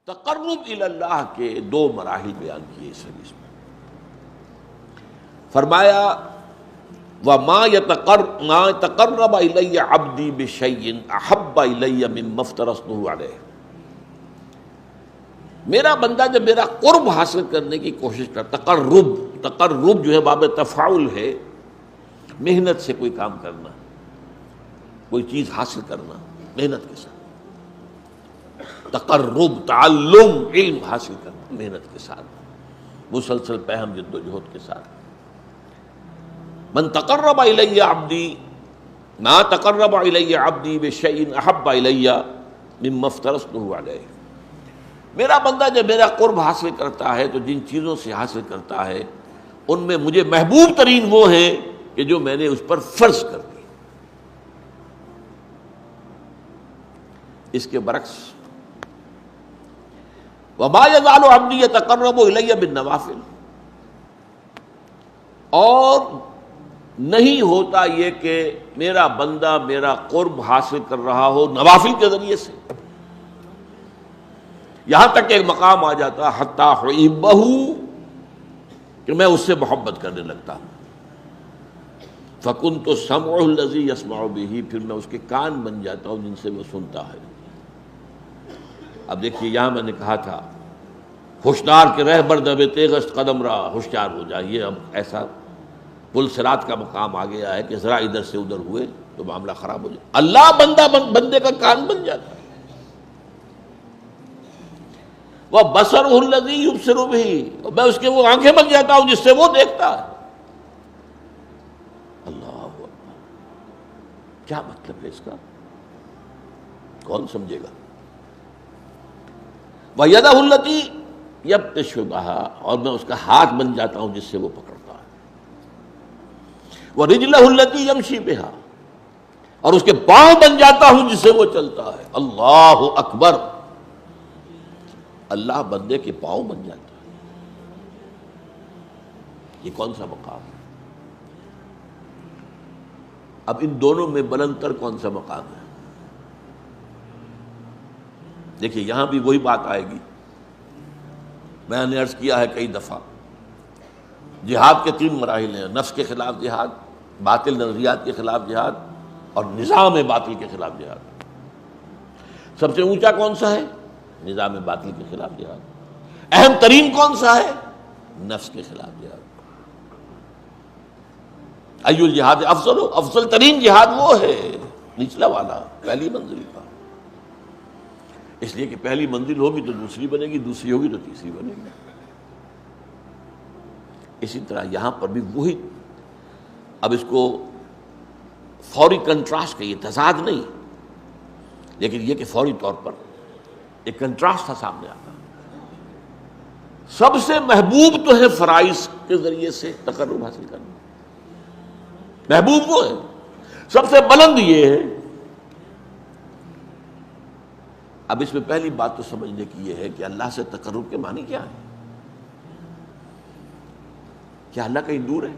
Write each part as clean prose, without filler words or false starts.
تقرب الی اللہ کے دو مراحل بیان کیے اس حدیث میں. فرمایا وَمَا تَقَرَّبَ إِلَيَّ عَبْدِي بِشَيْءٍ أَحَبَّ إِلَيَّ مِمَّا افْتَرَضْتُهُ عَلَيْهِ. میرا بندہ جب میرا قرب حاصل کرنے کی کوشش کرتا، تقرب جو ہے باب تفاعل ہے، محنت سے کوئی کام کرنا، کوئی چیز حاصل کرنا محنت کے ساتھ، تقرب تعلم علم حاصل کرنا محنت کے ساتھ، مسلسل پہم جد و جہد کے ساتھ. من تقرب الی عبدی ما تقرب الی عبدی بشیء احب الی مما افترضته علیہ. میرا بندہ جب میرا قرب حاصل کرتا ہے تو جن چیزوں سے حاصل کرتا ہے ان میں مجھے محبوب ترین وہ ہیں کہ جو میں نے اس پر فرض کر دی. اس کے برعکس وما یزال عبدی یتقرب الی بالنوافل، اور نہیں ہوتا یہ کہ میرا بندہ میرا قرب حاصل کر رہا ہو نوافل کے ذریعے سے، یہاں تک کہ ایک مقام آ جاتا حتی احبہ، کہ میں اس سے محبت کرنے لگتا ہوں. فکنت سمعہ الذی یسمع بہ، پھر میں اس کے کان بن جاتا ہوں جن سے وہ سنتا ہے. اب دیکھیے یہاں میں نے کہا تھا ہوشیار کے رہبر دب تیغست قدم را، ہوشیار ہو جائیے. اب ایسا پل صراط کا مقام آ گیا ہے کہ ذرا ادھر سے ادھر ہوئے تو معاملہ خراب ہو جائے. اللہ بندے کا کان بن جاتا ہے. وہ بصرہ الذی یبصر بہ، میں اس کے وہ آنکھیں بن جاتا ہوں جس سے وہ دیکھتا ہے. اللہ اکبر، کیا مطلب ہے اس کا؟ کون سمجھے گا؟ وَيَدَهُ الَّتِي يَبْطِشُ بِهَا، اور میں اس کا ہاتھ بن جاتا ہوں جس سے وہ پکڑتا ہے. وَرِجْلَهُ الَّتِي يَمْشِي بِهَا، اور اس کے پاؤں بن جاتا ہوں جس سے وہ چلتا ہے. اللہ اکبر، اللہ بندے کے پاؤں بن جاتا ہے. یہ کون سا مقام ہے؟ اب ان دونوں میں بلند تر کون سا مقام ہے؟ دیکھیے یہاں بھی وہی بات آئے گی. میں نے عرض کیا ہے کئی دفعہ، جہاد کے 3 مراحل ہیں: نفس کے خلاف جہاد، باطل نظریات کے خلاف جہاد، اور نظام باطل کے خلاف جہاد. سب سے اونچا کون سا ہے؟ نظام باطل کے خلاف جہاد. اہم ترین کون سا ہے؟ نفس کے خلاف جہاد. ایو الجہاد افضل، افضل ترین جہاد وہ ہے نچلا والا، پہلی منزل کا. اس لیے کہ پہلی منزل ہوگی تو دوسری بنے گی، دوسری ہوگی تو تیسری بنے گی. اسی طرح یہاں پر بھی وہی، اب اس کو فوری کنٹراسٹ کہیے، تضاد نہیں، لیکن یہ کہ فوری طور پر ایک کنٹراسٹ تھا سامنے آتا. سب سے محبوب تو ہے فرائض کے ذریعے سے تقرب حاصل کرنا، محبوب وہ ہے. سب سے بلند یہ ہے. اب اس میں پہلی بات تو سمجھنے کی یہ ہے کہ اللہ سے تقرب کے معنی کیا ہے. کیا اللہ کہیں دور ہے؟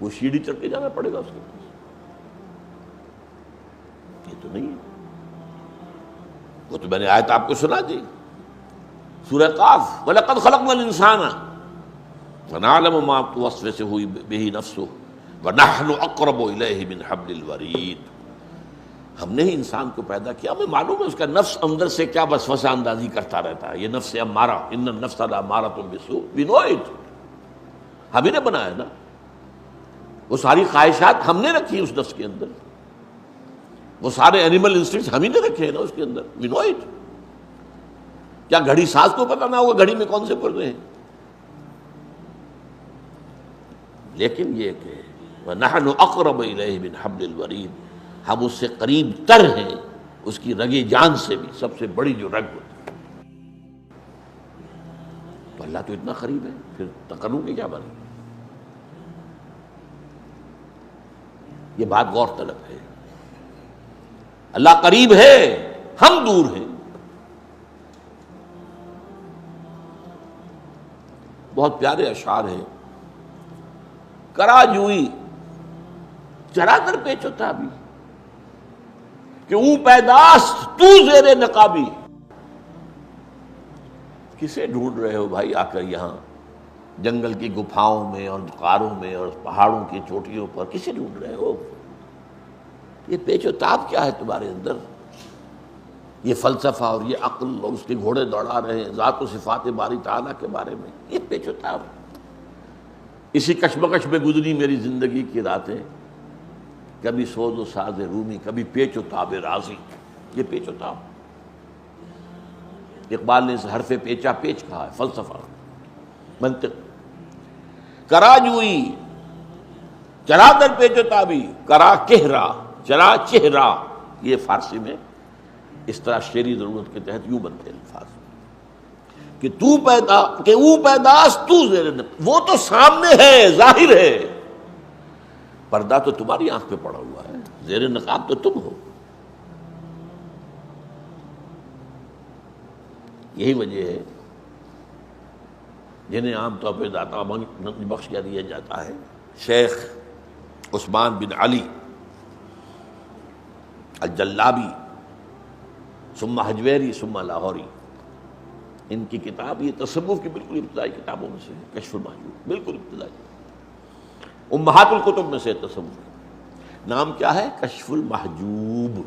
وہ سیڑھی چڑھ کے جانا پڑے گا اس کے پاس؟ یہ تو نہیں ہے. وہ تو میں نے آیت آپ کو سنا دی، سورہ قاف، وَلَقَدْ خَلَقْنَا الْإِنسَانَ وَنَعْلَمُ مَا تُوَسْوِسُ بِهِ نَفْسُهُ وَنَحْنُ أَقْرَبُ إِلَيْهِ مِنْ حَبْلِ الْوَرِيدِ. ہم نے ہی انسان کو پیدا کیا، ہمیں معلوم ہے اس کا نفس اندر سے کیا وسوسہ اندازی کرتا رہتا ہے. یہ نفس امارہ، ان النفس لامارۃ بالسوء، we know it. ہم ہی نے بنایا نا، وہ ساری خواہشات ہم نے رکھی اس نفس کے اندر، وہ سارے اینیمل انسٹنکٹس ہم ہی نے رکھے ہیں نا اس کے اندر. we know it. کیا گھڑی ساز کو پتہ نہ ہوگا گھڑی میں کون سے پردے ہیں؟ لیکن یہ کہ وَنَحْنُ أَقْرَبُ إِلَيْهِ مِنْ حَبْلِ الْوَرِيدِ، ہم اس سے قریب تر ہیں اس کی رگ جان سے بھی، سب سے بڑی جو رگ ہوتی ہے. تو اللہ تو اتنا قریب ہے، پھر تقرب کی کیا بات؟ یہ بات غور طلب ہے. اللہ قریب ہے، ہم دور ہیں. بہت پیارے اشعار ہیں: کرا جوئی چرا در پیچ ہوتا بھی، کہ اون پیداست تو زیر نقابی. کسے ڈھونڈ رہے ہو بھائی آ کر یہاں جنگل کی گپھاؤں میں اور غاروں میں اور پہاڑوں کی چوٹیوں پر؟ کسے ڈھونڈ رہے ہو؟ یہ پیچ و تاب کیا ہے تمہارے اندر؟ یہ فلسفہ اور یہ عقل اور اس کے گھوڑے دوڑا رہے ہیں ذات و صفات باری تعالیٰ کے بارے میں، یہ پیچ و تاب۔ اسی کشمکش میں گزری میری زندگی کی راتیں، کبھی سوز و ساز رومی، کبھی پیچ و تاب رازی، یہ پیچ و تاب۔ اقبال نے اس حرف پیچا پیچ کہا ہے، فلسفہ، منطق۔ کرا جوئی چرا در پیچ و تابی، کرا کہرا چرا چہرا، یہ فارسی میں اس طرح شعری ضرورت کے تحت یوں بنتے ہیں الفاظ کہ تو پیدا کہ او پیداست تو زیر نقاب، وہ تو سامنے ہے، ظاہر ہے، پردہ تو تمہاری آنکھ پہ پڑا ہوا ہے، زیر نقاب تو تم ہو۔ یہی وجہ ہے جنہیں عام طور پہ داتا بخش کیا دیا جاتا ہے، شیخ عثمان بن علی الجلابی ثم حجویری ثم لاہوری، ان کی کتاب یہ تصوف کی بالکل ابتدائی کتابوں میں سے ہے، کشف المحجوب، بالکل ابتدائی، امہات الکتب میں سے تصوف۔ نام کیا ہے؟ کشف المحجوب۔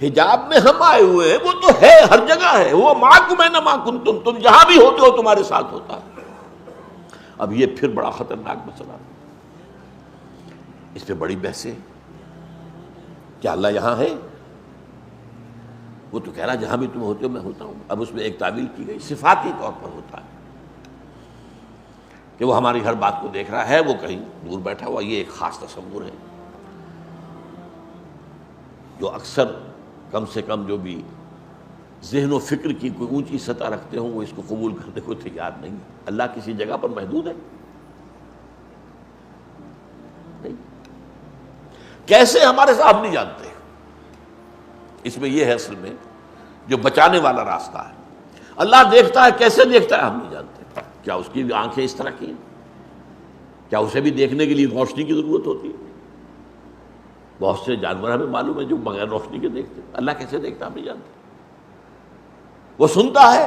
حجاب میں ہم آئے ہوئے ہیں، وہ تو ہے، ہر جگہ ہے، وہ معکم اینما کنتم، تم جہاں بھی ہوتے ہو تمہارے ساتھ ہوتا ہے۔ اب یہ پھر بڑا خطرناک مسئلہ، اس پہ بڑی بحثیں، کیا اللہ یہاں ہے؟ وہ تو کہہ رہا جہاں بھی تم ہوتے ہو میں ہوتا ہوں۔ اب اس میں ایک تعویل کی گئی، صفاتی طور پر ہوتا ہے کہ وہ ہماری ہر بات کو دیکھ رہا ہے، وہ کہیں دور بیٹھا ہوا، یہ ایک خاص تصور ہے جو اکثر کم سے کم جو بھی ذہن و فکر کی کوئی اونچی سطح رکھتے ہوں وہ اس کو قبول کرنے کو تیار نہیں۔ اللہ کسی جگہ پر محدود ہے؟ نہیں۔ کیسے ہمارے صاحب نہیں جانتے؟ اس میں یہ ہے اصل میں جو بچانے والا راستہ ہے۔ اللہ دیکھتا ہے، کیسے دیکھتا ہے ہم نہیں جانتے۔ کیا اس کی آنکھیں اس طرح کی ہیں؟ کیا اسے بھی دیکھنے کے لیے روشنی کی ضرورت ہوتی ہے؟ بہت سے جانور ہمیں معلوم ہے جو بغیر روشنی کے دیکھتے ہیں، اللہ کیسے دیکھتا ہم نہیں جانتے۔ وہ سنتا ہے،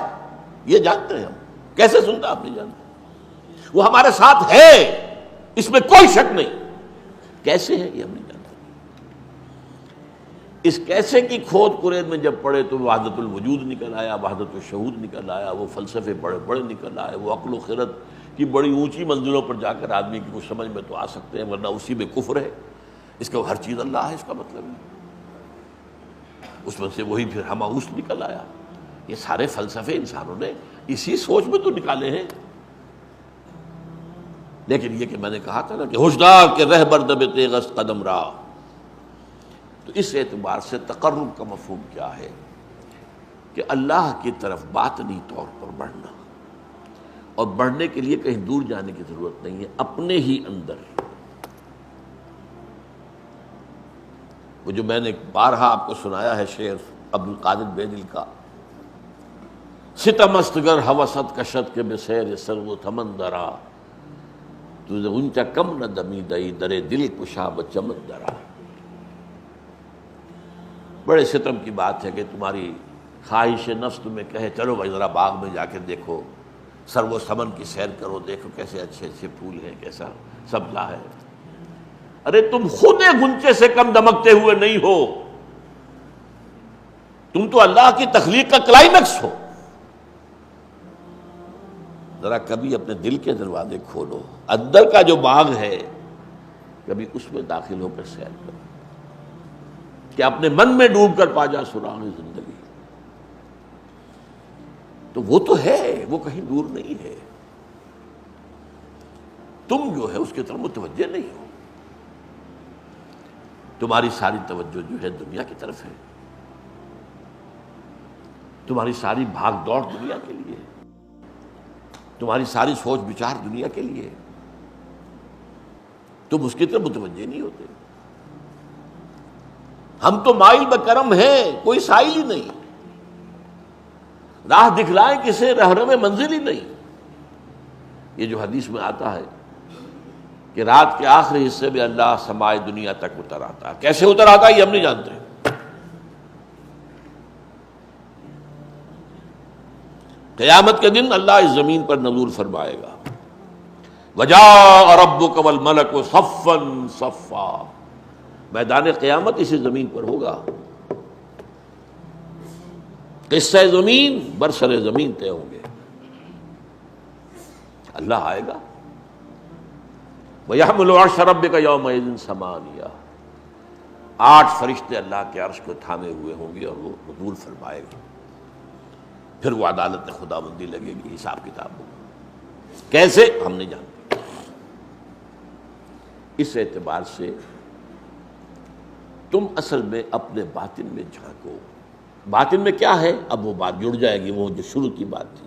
یہ جانتے ہیں ہم، کیسے سنتا ہم نہیں جانتے۔ وہ ہمارے ساتھ ہے، اس میں کوئی شک نہیں، کیسے ہے یہ ہم نہیں جانتے۔ اس کیسے کی کھود کرید میں جب پڑے تو وحدت الوجود نکل آیا، وحدت الشہود نکل آیا، وہ فلسفے بڑے بڑے نکل آئے، وہ عقل و خرد کی بڑی اونچی منزلوں پر جا کر آدمی کی کچھ سمجھ میں تو آ سکتے ہیں، ورنہ اسی میں کفر ہے۔ اس کا ہر چیز اللہ ہے، اس کا مطلب ہے اس میں سے وہی پھر ہماؤس نکل آیا۔ یہ سارے فلسفے انسانوں نے اسی سوچ میں تو نکالے ہیں۔ لیکن یہ کہ میں نے کہا تھا نا کہ ہوشدار کے رہبر دب تیغست قدم راہ، تو اس اعتبار سے تقرب کا مفہوم کیا ہے کہ اللہ کی طرف باطنی طور پر بڑھنا، اور بڑھنے کے لیے کہیں دور جانے کی ضرورت نہیں ہے، اپنے ہی اندر۔ وہ جو میں نے بارہا آپ کو سنایا ہے شعر عبد القادر بیدل کا، ستم است گر ہوست کشد کے بسیر سر و تھمن درا، تجھے غنچہ کم نہ دمی دئی درے دل کشا بچمن درا۔ بڑے ستم کی بات ہے کہ تمہاری خواہش نفس تمہیں کہے چلو بھائی ذرا باغ میں جا کے دیکھو، سر و سمن کی سیر کرو، دیکھو کیسے اچھے اچھے پھول ہیں، کیسا سبزہ ہے۔ ارے تم خود گنچے سے کم دمکتے ہوئے نہیں ہو، تم تو اللہ کی تخلیق کا کلائمیکس ہو۔ ذرا کبھی اپنے دل کے دروازے کھولو، اندر کا جو باغ ہے کبھی اس میں داخل ہو کر سیر کرو کہ اپنے من میں ڈوب کر پا جا سراغ زندگی۔ تو وہ تو ہے، وہ کہیں دور نہیں ہے، تم جو ہے اس کی طرف متوجہ نہیں ہو۔ تمہاری ساری توجہ جو ہے دنیا کی طرف ہے، تمہاری ساری بھاگ دوڑ دنیا کے لیے، تمہاری ساری سوچ بچار دنیا کے لیے، تم اس کی طرف متوجہ نہیں ہوتے۔ ہم تو مائل بکرم ہیں، کوئی سائل ہی نہیں، راہ دکھلائیں کسے رہنم منزل ہی نہیں۔ یہ جو حدیث میں آتا ہے کہ رات کے آخری حصے میں اللہ سمائے دنیا تک اتر آتا ہے، کیسے اتر آتا ہے یہ ہم نہیں جانتے۔ قیامت کے دن اللہ اس زمین پر نزول فرمائے گا. وجاء ربک والملک صفا صفا، میدان قیامت اسی زمین پر ہوگا. قصہ زمین برسر زمین طے ہوں گے. اللہ آئے گا. وَيَحْمِلُ عَرْشَ رَبِّكَ يَوْمَئِذٍ ثَمَانِيَةٌ، 8 فرشتے اللہ کے عرش کو تھامے ہوئے ہوں گے اور وہ نزول فرمائے گا. پھر وہ عدالت خدا بندی لگے گی، حساب کتاب ہوگا. کیسے ہم نہیں جانتے. اس اعتبار سے تم اصل میں اپنے باطن میں جھانکو. باطن میں کیا ہے؟ اب وہ بات جڑ جائے گی، وہ جو شروع کی بات تھی.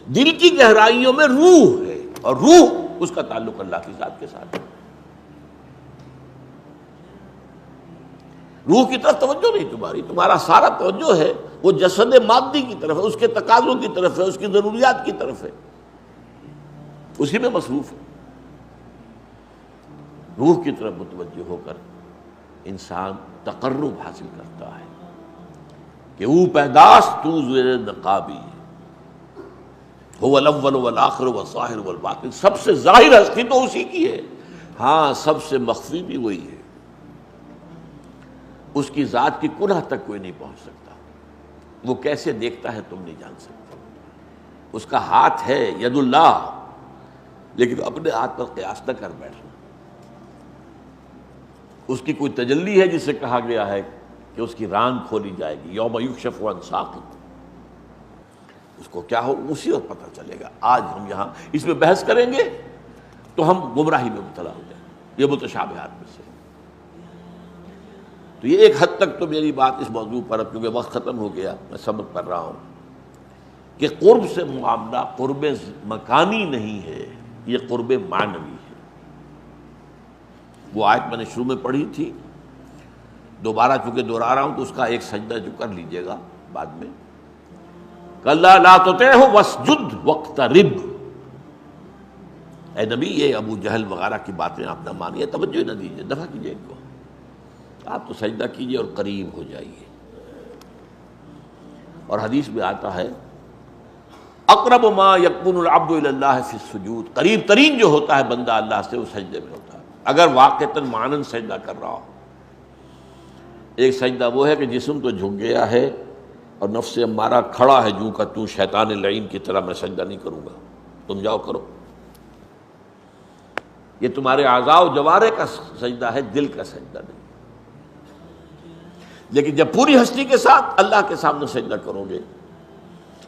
دل کی گہرائیوں میں روح ہے، اور روح اس کا تعلق اللہ کی ذات کے ساتھ ہے. روح کی طرف توجہ نہیں تمہاری، تمہارا سارا توجہ ہے وہ جسد مادی کی طرف ہے، اس کے تقاضوں کی طرف ہے، اس کی ضروریات کی طرف ہے، اسی میں مصروف ہے. روح کی طرف متوجہ ہو کر انسان تقرب حاصل کرتا ہے کہ او پیداش تو زیر نقابی هو الاول والآخر والظاہر والباطن. سب سے ظاہر ہستی تو اسی کی ہے، ہاں سب سے مخفی بھی وہی ہے. اس کی ذات کی کنہ تک کوئی نہیں پہنچ سکتا. وہ کیسے دیکھتا ہے تم نہیں جان سکتے. اس کا ہاتھ ہے ید اللہ، لیکن اپنے ہاتھ پر قیاس نہ کر بیٹھنا. اس کی کوئی تجلی ہے جسے کہا گیا ہے کہ اس کی ران کھولی جائے گی. یوم یکشف عن ساق، اس کو کیا ہو اسی وقت پتہ چلے گا. آج ہم یہاں اس میں بحث کریں گے تو ہم گمراہی میں مبتلا ہو جائیں گے. یہ متشابہات میں سے. تو یہ ایک حد تک تو میری بات اس موضوع پر، کیونکہ وقت ختم ہو گیا، میں سمجھ کر رہا ہوں کہ قرب سے معاملہ قرب مکانی نہیں ہے، یہ قرب معنوی ہے. وہ آیت میں نے شروع میں پڑھی تھی، دوبارہ چونکہ دہرا رہا ہوں تو اس کا ایک سجدہ جو کر لیجئے گا بعد میں. کَلَّا لَا تُطِعْهُ وَاسْجُدْ وَاقْتَرِبْ. اے نبی یہ ابو جہل وغیرہ کی باتیں آپ نہ مانیے، توجہ نہ دیجیے، دفع کیجیے ان کو. آپ تو سجدہ کیجیے اور قریب ہو جائیے. اور حدیث میں آتا ہے اقرب ما یکون العبد الی اللہ فی السجود، قریب ترین جو ہوتا ہے بندہ اللہ سے وہ سجدے میں ہوتا ہے، اگر واقعتاً معنن سجدہ کر رہا ہو. ایک سجدہ وہ ہے کہ جسم تو جھک گیا ہے اور نفس امارہ کھڑا ہے جو کہ تو شیطان لعین کی طرح میں سجدہ نہیں کروں گا، تم جاؤ کرو. یہ تمہارے اعضاء و جوارح کا سجدہ ہے، دل کا سجدہ نہیں. لیکن جب پوری ہستی کے ساتھ اللہ کے سامنے سجدہ کرو گے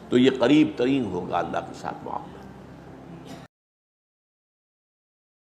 تو یہ قریب ترین ہوگا اللہ کے ساتھ معاملہ.